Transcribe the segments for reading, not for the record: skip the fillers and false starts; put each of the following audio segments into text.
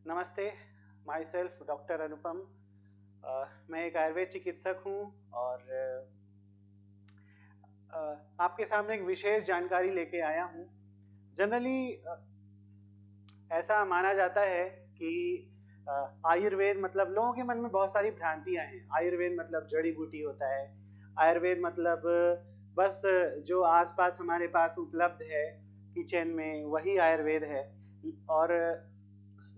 नमस्ते, my self doctor अनुपम। मैं एक आयुर्वेद चिकित्सक हूँ और आपके सामने एक विशेष जानकारी लेके आया हूँ। जनरली ऐसा माना जाता है कि आयुर्वेद मतलब लोगों के मन में बहुत सारी भ्रांतियाँ हैं। आयुर्वेद मतलब जड़ी बूटी होता है। आयुर्वेद मतलब बस जो आसपास हमारे पास उपलब्ध है किचन में वही आयुर्वेद है। और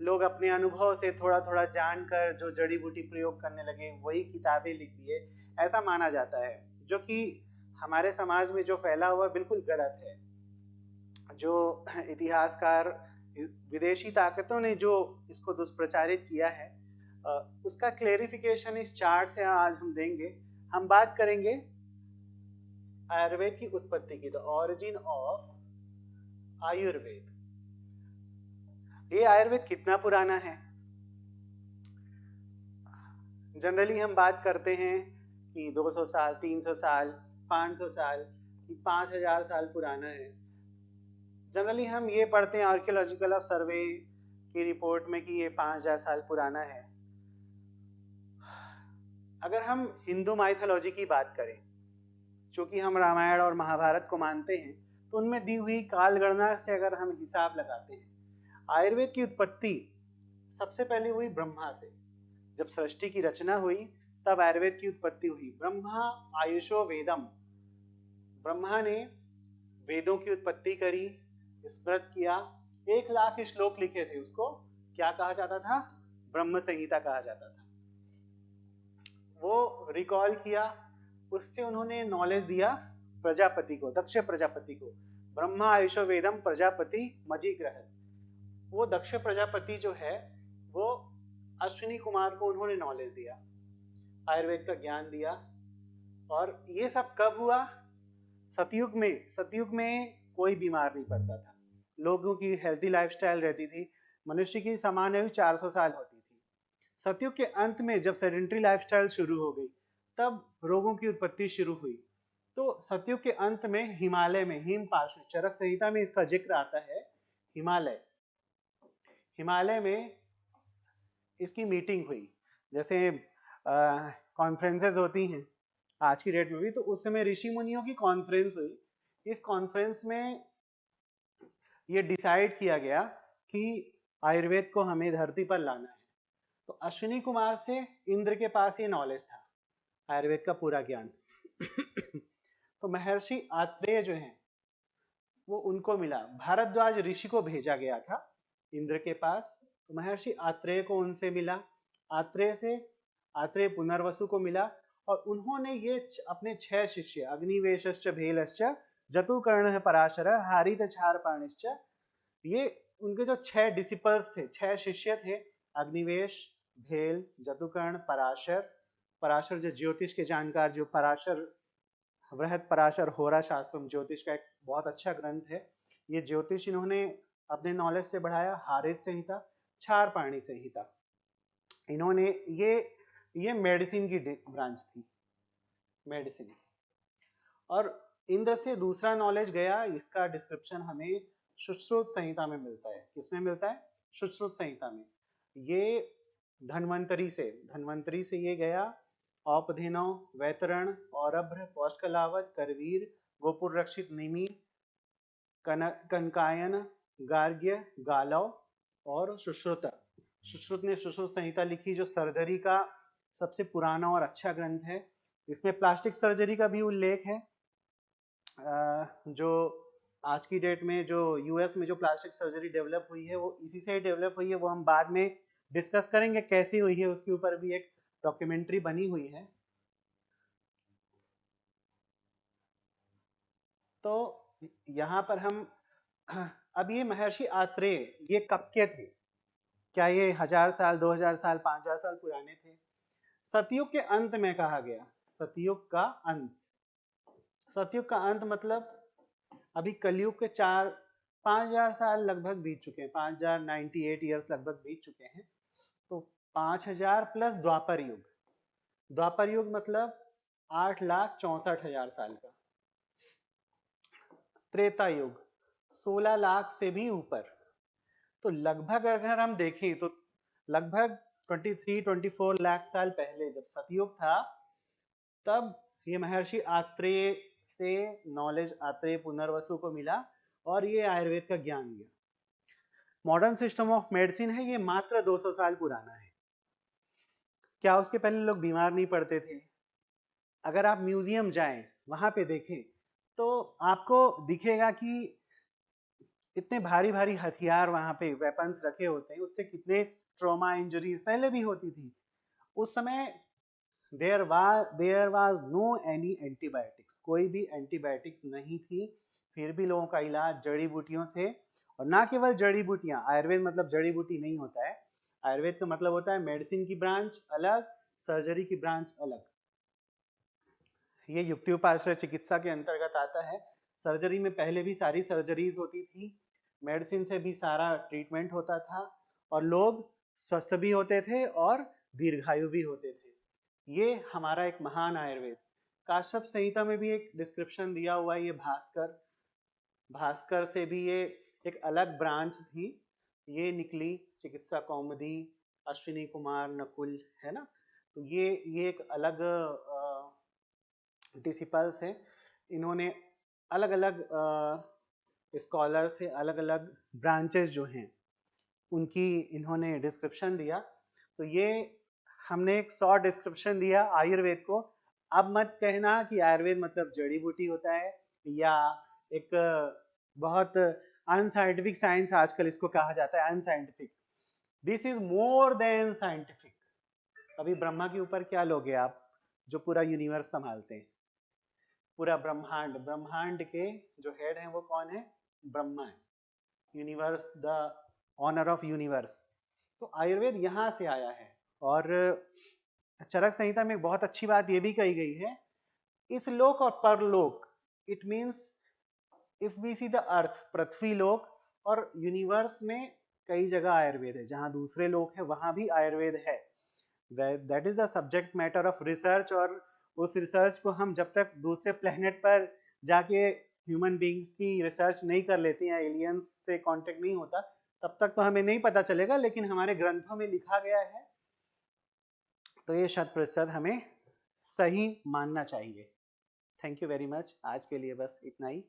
लोग अपने अनुभव से थोड़ा थोड़ा जानकर जो जड़ी बूटी प्रयोग करने लगे वही किताबें लिख दिए, ऐसा माना जाता है। जो कि हमारे समाज में जो फैला हुआ बिल्कुल गलत है। जो इतिहासकार विदेशी ताकतों ने जो इसको दुष्प्रचारित किया है उसका क्लेरिफिकेशन इस चार्ट से आज हम देंगे। हम बात करेंगे आयुर्वेद की उत्पत्ति की, द ऑरिजिन ऑफ आयुर्वेद। ये आयुर्वेद कितना पुराना है? जनरली हम बात करते हैं कि 200 साल, 300 साल, 500 साल, 5000 साल पुराना है। जनरली हम ये पढ़ते हैं आर्कियोलॉजिकल ऑफ सर्वे की रिपोर्ट में कि ये 5000 साल पुराना है। अगर हम हिंदू माइथोलॉजी की बात करें, चूँकि हम रामायण और महाभारत को मानते हैं, तो उनमें दी हुई काल गणना से अगर हम हिसाब लगाते हैं, आयुर्वेद की उत्पत्ति सबसे पहले हुई ब्रह्मा से। जब सृष्टि की रचना हुई तब आयुर्वेद की उत्पत्ति हुई। ब्रह्मा आयुषो वेदम, ब्रह्मा ने वेदों की उत्पत्ति करी, स्मृत किया। 1,00,000 श्लोक लिखे थे, उसको क्या कहा जाता था? ब्रह्म संहिता कहा जाता था। वो रिकॉल किया, उससे उन्होंने नॉलेज दिया प्रजापति को, दक्ष प्रजापति को। ब्रह्मा आयुषो वेदम प्रजापति मजीग्रह। वो दक्ष प्रजापति जो है वो अश्विनी कुमार को उन्होंने नॉलेज दिया, आयुर्वेद का ज्ञान दिया। और ये सब कब हुआ? सतयुग में। सतयुग में कोई बीमार नहीं पड़ता था, लोगों की हेल्थी लाइफस्टाइल रहती थी। मनुष्य की सामान्य आयु 400 साल होती थी। सतयुग के अंत में जब सेडेंट्री लाइफस्टाइल शुरू हो गई तब रोगों की उत्पत्ति शुरू हुई। तो सतयुग के अंत में हिमालय में हिम पार्श्व, चरक संहिता में इसका जिक्र आता है। हिमालय, हिमालय में इसकी मीटिंग हुई। जैसे कॉन्फ्रेंसेस होती हैं आज की डेट में भी, तो उस समय ऋषि मुनियों की कॉन्फ्रेंस हुई। इस कॉन्फ्रेंस में ये डिसाइड किया गया कि आयुर्वेद को हमें धरती पर लाना है। तो अश्विनी कुमार से इंद्र के पास ये नॉलेज था, आयुर्वेद का पूरा ज्ञान। तो महर्षि आत्रेय जो हैं वो उनको मिला। भारद्वाज ऋषि को भेजा गया था इंद्र के पास, तो महर्षि आत्रेय को उनसे मिला। आत्रेय से आत्रेय पुनर्वसु को मिला और उन्होंने ये अपने 6 शिष्य, अग्निवेशश्च भेलश्च जतुकर्ण पराशर हारित क्षारपाणिश्च, ये उनके जो 6 डिसिपल्स थे, 6 शिष्य थे, अग्निवेश, भेल, जतुकर्ण, पराशर। पराशर जो ज्योतिष के जानकार, जो पराशर बृहद पराशर होरा शास्त्रम, ज्योतिष का एक बहुत अच्छा ग्रंथ है। ये ज्योतिष इन्होंने अपने नॉलेज से बढ़ाया। हारित संहिता, क्षारपाणी संहिता, इन्होंने ये मेडिसिन की ब्रांच थी, मेडिसिन। और इंद्र से दूसरा नॉलेज गया, इसका डिस्क्रिप्शन हमें सुश्रुत संहिता में मिलता है। किसमें मिलता है? सुश्रुत संहिता में। ये धन्वंतरी से ये गया। औपधेनव, वैतरण, औरभ्र, पौष्कलावत, करवीर, गोपुर रक्षित, निमि, कनकायन, गार्ग्य, गालव और सुश्रुत। सुश्रुत ने सुश्रुत संहिता लिखी, जो सर्जरी का सबसे पुराना और अच्छा ग्रंथ है। इसमें प्लास्टिक सर्जरी का भी उल्लेख है। जो आज की डेट में जो यूएस में जो प्लास्टिक सर्जरी डेवलप हुई है वो इसी से डेवलप हुई है। वो हम बाद में डिस्कस करेंगे कैसी हुई है, उसके ऊपर भी एक डॉक्यूमेंट्री बनी हुई है। तो यहाँ पर हम अब ये महर्षि आत्रेय ये कब के थे? क्या ये 1000 साल, 2000 साल, 5000 साल पुराने थे? सतयुग के अंत में कहा गया। सतयुग का अंत, सतयुग का अंत मतलब अभी कलयुग के 5000 साल लगभग बीत चुके हैं, 5098 ईयर्स लगभग बीत चुके हैं। तो 5000 प्लस द्वापर युग, द्वापर युग मतलब 8,64,000 साल का। त्रेता युग 16 लाख से भी ऊपर। तो लगभग अगर हम देखें तो लगभग 23-24 लाख साल पहले जब सतयुग था, तब ये महर्षि आत्रेय से नॉलेज आत्रेय पुनर्वसु को मिला और ये आयुर्वेद का ज्ञान दिया। मॉडर्न सिस्टम ऑफ मेडिसिन है ये मात्र 200 साल पुराना है। क्या उसके पहले लोग बीमार नहीं पड़ते थे? अगर आप म्यूजियम जाएं, वहां पे देखें, तो आपको दिखेगा कि इतने भारी भारी हथियार वहां पे वेपन्स रखे होते हैं, उससे कितने ट्रॉमा इंजरीज पहले भी होती थी। उस समय there was no any antibiotics, कोई भी एंटीबायोटिक्स नहीं थी, फिर भी लोगों का इलाज जड़ी बूटियों से, और ना केवल जड़ी बूटियां, आयुर्वेद मतलब जड़ी बूटी नहीं होता है। आयुर्वेद का मतलब होता है मेडिसिन की ब्रांच अलग, सर्जरी की ब्रांच अलग। ये युक्तियोपाश्रय चिकित्सा के अंतर्गत आता है। सर्जरी में पहले भी सारी सर्जरीज होती थी, मेडिसिन से भी सारा ट्रीटमेंट होता था, और लोग स्वस्थ भी होते थे और दीर्घायु भी होते थे। ये हमारा एक महान आयुर्वेद। काश्यप संहिता में भी एक डिस्क्रिप्शन दिया हुआ है, ये भास्कर से भी ये एक अलग ब्रांच थी, ये निकली चिकित्सा कौमुदी, अश्विनी कुमार नकुल, है ना। तो ये एक अलग डिसिपल्स हैं। इन्होंने अलग अलग स्कॉलर्स थे, अलग अलग ब्रांचेस जो हैं उनकी इन्होंने डिस्क्रिप्शन दिया। तो ये हमने एक शॉर्ट डिस्क्रिप्शन दिया आयुर्वेद को। अब मत कहना कि आयुर्वेद मतलब जड़ी बूटी होता है, या एक बहुत अनसाइंटिफिक साइंस आजकल इसको कहा जाता है, unscientific. This is more than scientific. अभी ब्रह्मा के ऊपर क्या लोगे आप, जो पूरा यूनिवर्स संभालते हैं, पूरा ब्रह्मांड, ब्रह्मांड के जो हेड हैं वो कौन है? ब्रह्मा है। Universe, the owner of universe. तो आयुर्वेद यहाँ से आया है। और चरक संहिता में एक बहुत अच्छी बात ये भी कही गई है, इस लोक और परलोक, it means if we see the earth, पृथ्वी लोक और यूनिवर्स में कई जगह आयुर्वेद है, जहाँ दूसरे लोक है वहाँ भी आयुर्वेद है। That is the subject matter of research. और उस रिसर्च को हम जब तक दूसरे प्लेनेट पर जाके ह्यूमन बींग्स की रिसर्च नहीं कर लेते हैं, एलियंस से कांटेक्ट नहीं होता, तब तक तो हमें नहीं पता चलेगा, लेकिन हमारे ग्रंथों में लिखा गया है, तो ये 100% हमें सही मानना चाहिए। Thank you very much. आज के लिए बस इतना ही।